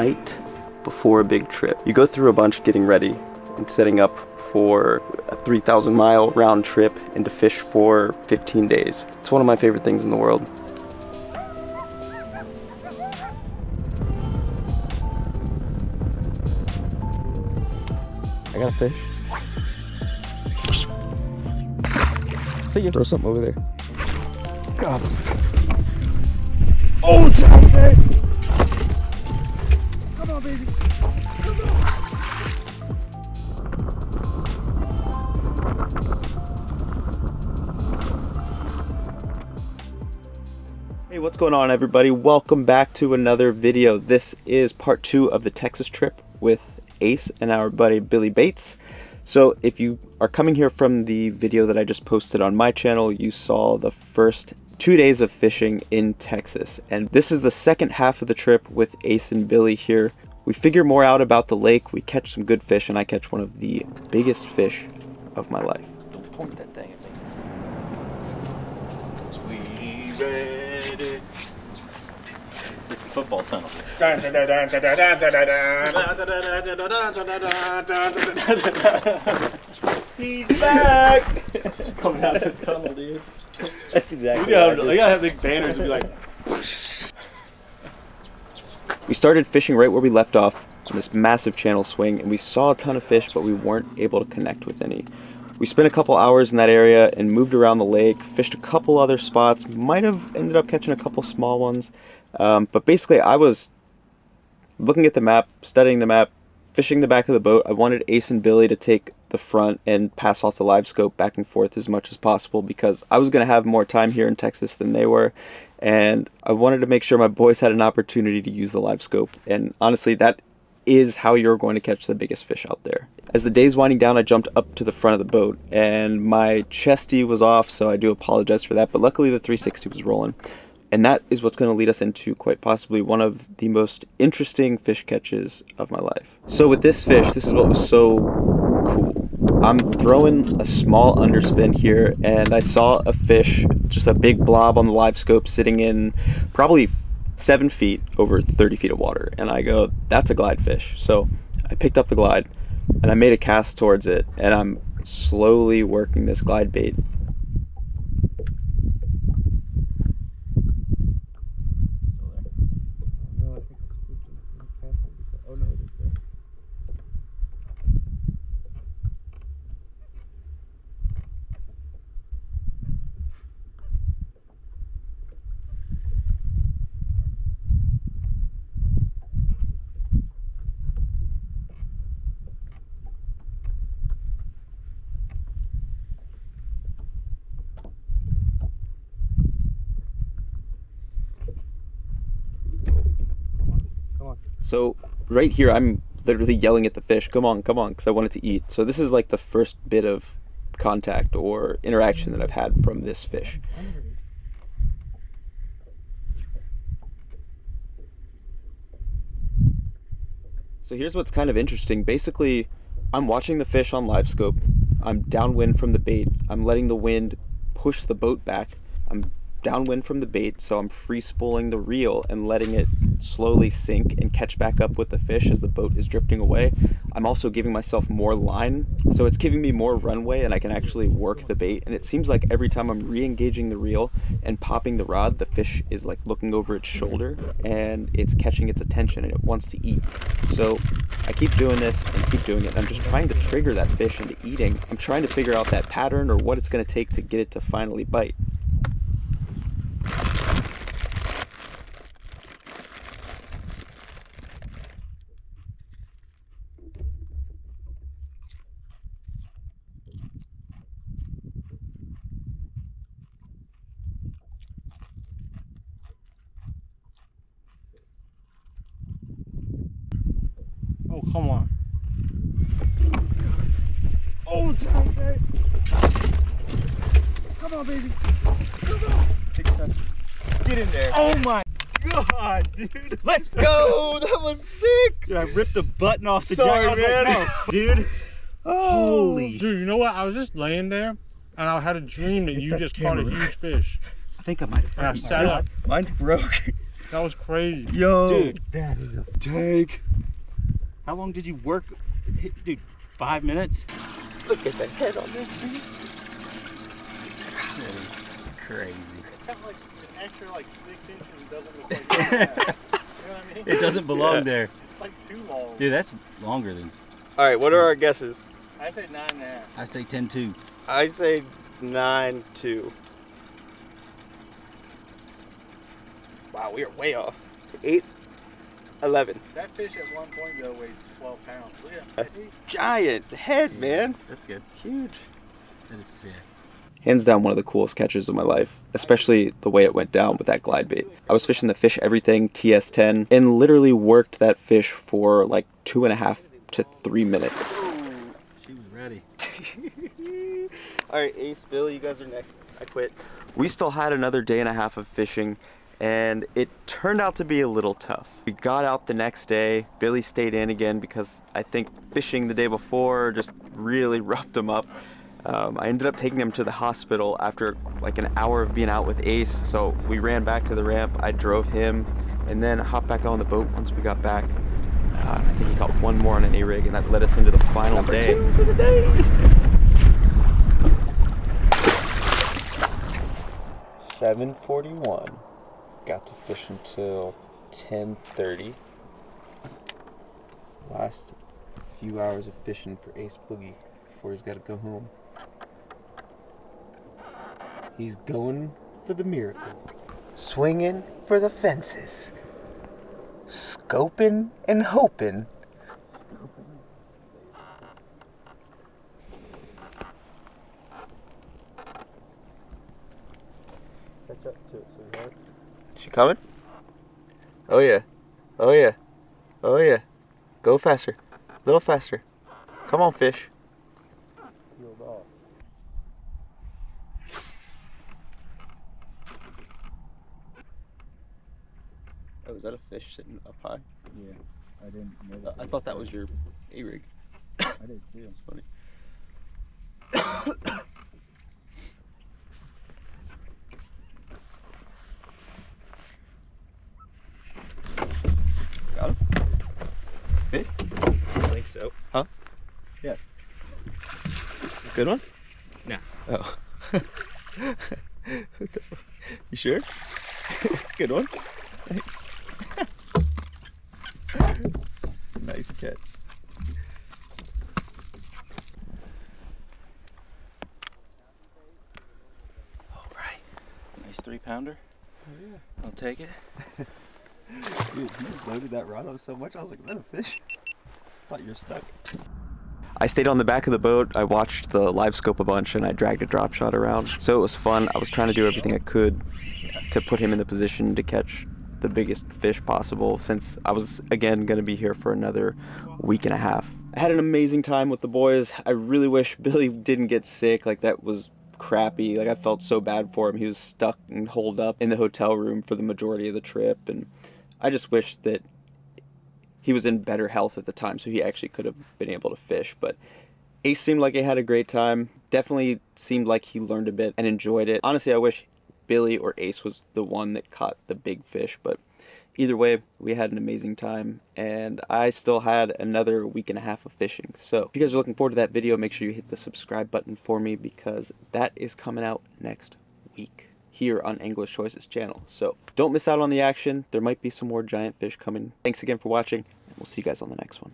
night before a big trip. You go through a bunch getting ready and setting up for a 3,000-mile round trip and to fish for 15 days. It's one of my favorite things in the world. I got a fish. See you. Throw something over there. God. Oh, Johnny! Come on, baby. Come on. Hey, what's going on, everybody? Welcome back to another video. This is part 2 of the Texas trip with Ace and our buddy Billy Bates. So if you are coming here from the video that I just posted on my channel, you saw the first 2 days of fishing in Texas. And this is the second half of the trip with Ace and Billy here. We figure more out about the lake, we catch some good fish, and I catch one of the biggest fish of my life. Don't point that thing at me. We ready. Like the football tunnel. He's back! Coming out of the tunnel, dude. That's exactly right. I gotta have big banners and be like... We started fishing right where we left off on this massive channel swing, and we saw a ton of fish, but we weren't able to connect with any. We spent a couple hours in that area and moved around the lake, fished a couple other spots, might have ended up catching a couple small ones. But basically I was looking at the map, studying the map, fishing the back of the boat. I wanted Ace and Billy to take the front and pass off the live scope back and forth as much as possible because I was going to have more time here in Texas than they were, and I wanted to make sure my boys had an opportunity to use the live scope. And honestly, that is how you're going to catch the biggest fish out there. As the day's winding down, I jumped up to the front of the boat and my chesty was off, so I do apologize for that, but luckily the 360 was rolling. And that is what's going to lead us into quite possibly one of the most interesting fish catches of my life. So with this fish, this is what was so cool. I'm throwing a small underspin here and I saw a fish, just a big blob on the live scope sitting in probably 7 feet over 30 feet of water. And I go, that's a glide fish. So I picked up the glide and I made a cast towards it and I'm slowly working this glide bait. So right here, I'm literally yelling at the fish, come on, because I want it to eat. So this is like the first bit of contact or interaction that I've had from this fish. So here's what's kind of interesting. Basically, I'm watching the fish on live scope. I'm downwind from the bait. I'm letting the wind push the boat back. I'm downwind from the bait, so I'm free spooling the reel and letting it slowly sink and catch back up with the fish as the boat is drifting away. I'm also giving myself more line, so it's giving me more runway and I can actually work the bait. And it seems like every time I'm re-engaging the reel and popping the rod, the fish is like looking over its shoulder and it's catching its attention and it wants to eat. So I keep doing this and keep doing it. I'm just trying to trigger that fish into eating. I'm trying to figure out that pattern or what it's going to take to get it to finally bite. Oh, come on. Oh, Johnny! Come on, baby. Come on. Take your time. Get in there. Oh my God, dude. Let's go. That was sick. Dude, I ripped the button off the Sorry, jacket. man. Like, no, dude. Holy. Dude, you know what? I was just laying there and I had a dream that you just caught a huge fish. I think I might have. And I sat up. Mine's broke. That was crazy. Yo, Dude, that is a tank. how long did you work? Dude, 5 minutes? Look at the head on this beast. That is crazy. It's got like an extra like 6 inches. It doesn't look like that. You know what I mean? It doesn't belong Yeah. there. It's like too long. Dude, that's longer than, All right, what are our guesses? I say 9.5. I say 10-2. I say 9.2. Wow, we are way off. 8.11. That fish at one point though weighed 12 pounds. Look at that face. Giant head, man. That's good. Huge. That is sick. Hands down, one of the coolest catches of my life, especially the way it went down with that glide bait. I was fishing the Fish Everything TS10 and literally worked that fish for like 2.5 to 3 minutes. She was ready. All right, Ace, Bill, you guys are next. I quit. We still had another day and a half of fishing, and it turned out to be a little tough. We got out the next day. Billy stayed in again because I think fishing the day before just really roughed him up. I ended up taking him to the hospital after like an hour of being out with Ace, so we ran back to the ramp. I drove him and then hopped back on the boat once we got back. I think he caught one more on an A-rig, and that led us into the final day. Number 2 for the day. 7:41. Got to fish until 10:30. Last few hours of fishing for Ace Boogie before he's got to go home. He's going for the miracle. Swinging for the fences. Scoping and hoping. Catch up to it, sweetheart. She coming? Oh yeah. Oh yeah. Oh yeah. Go faster. A little faster. Come on, fish. Oh, is that a fish sitting up high? Yeah, I didn't know. I thought that was your A-rig. I did too. That's funny. Got him? Fit? I think so. Huh? Yeah. Good one? No. Oh. What the fuck? You sure? It's a good one. Thanks. Nice catch. All right. Nice 3-pounder. Oh, yeah. I'll take it. Dude, you loaded that rod up so much, I was like, is that a fish? I thought you were stuck. I stayed on the back of the boat. I watched the live scope a bunch and I dragged a drop shot around. So it was fun. I was trying to do everything I could to put him in the position to catch the biggest fish possible, since I was again going to be here for another week and a half. I had an amazing time with the boys. I really wish Billy didn't get sick. Like, that was crappy. Like, I felt so bad for him. He was stuck and holed up in the hotel room for the majority of the trip, and I just wish that he was in better health at the time so he actually could have been able to fish. But Ace seemed like he had a great time. Definitely seemed like he learned a bit and enjoyed it. Honestly, I wish Billy or Ace was the one that caught the big fish, but either way, we had an amazing time, and I still had another week and a half of fishing. So if you guys are looking forward to that video, make sure you hit the subscribe button for me, because that is coming out next week here on Angler's Choices channel. So don't miss out on the action. There might be some more giant fish coming. Thanks again for watching, and we'll see you guys on the next one.